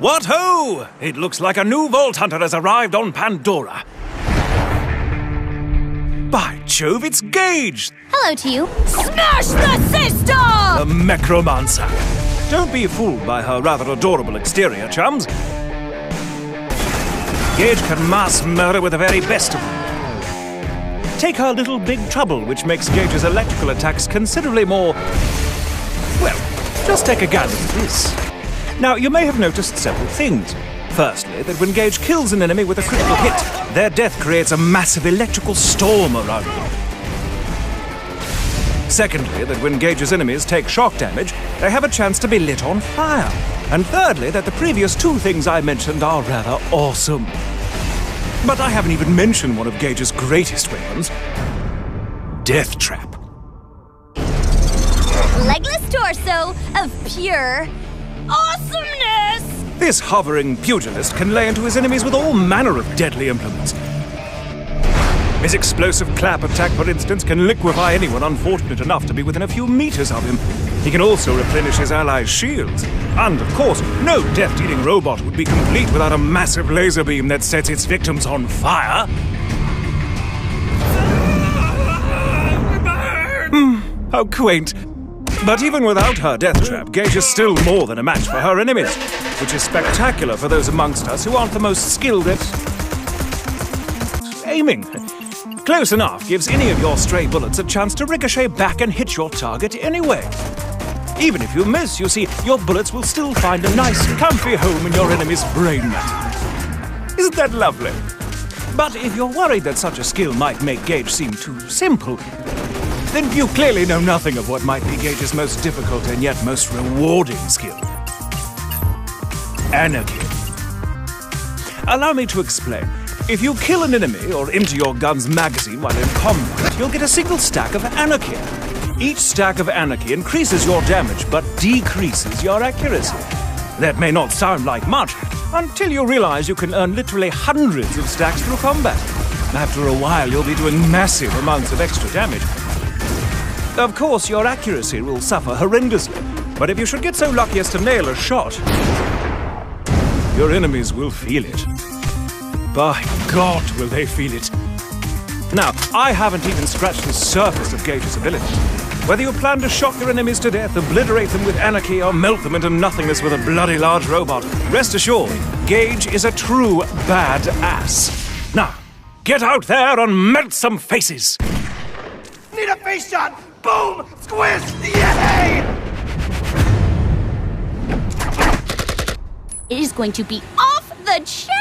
What ho! It looks like a new Vault Hunter has arrived on Pandora. By Jove, it's Gage! Hello to you. Smash the system! The Mechromancer. Don't be fooled by her rather adorable exterior, chums. Gage can mass murder with the very best of them. Take her little big trouble, which makes Gage's electrical attacks considerably more... Well, just take a gander at this. Now, you may have noticed several things. Firstly, that when Gage kills an enemy with a critical hit, their death creates a massive electrical storm around them. Secondly, that when Gage's enemies take shock damage, they have a chance to be lit on fire. And thirdly, that the previous two things I mentioned are rather awesome. But I haven't even mentioned one of Gage's greatest weapons, Death Trap. Legless torso of pure awesomeness! This hovering pugilist can lay into his enemies with all manner of deadly implements. His explosive clap attack, for instance, can liquefy anyone unfortunate enough to be within a few meters of him. He can also replenish his allies' shields. And, of course, no death-dealing robot would be complete without a massive laser beam that sets its victims on fire. How quaint. But even without her death trap, Gage is still more than a match for her enemies, which is spectacular for those amongst us who aren't the most skilled at aiming. Close enough gives any of your stray bullets a chance to ricochet back and hit your target anyway. Even if you miss, you see, your bullets will still find a nice, comfy home in your enemy's brain matter. Isn't that lovely? But if you're worried that such a skill might make Gage seem too simple, then you clearly know nothing of what might be Gage's most difficult and yet most rewarding skill. Anarchy. Allow me to explain. If you kill an enemy or empty your gun's magazine while in combat, you'll get a single stack of anarchy. Each stack of anarchy increases your damage, but decreases your accuracy. That may not sound like much, until you realize you can earn literally hundreds of stacks through combat. After a while, you'll be doing massive amounts of extra damage. Of course, your accuracy will suffer horrendously, but if you should get so lucky as to nail a shot, your enemies will feel it. By God, will they feel it. Now, I haven't even scratched the surface of Gage's ability. Whether you plan to shock your enemies to death, obliterate them with anarchy, or melt them into nothingness with a bloody large robot, rest assured, Gage is a true badass. Now, get out there and melt some faces! Need a face shot! Boom! Squish! Yay! It is going to be off the chain!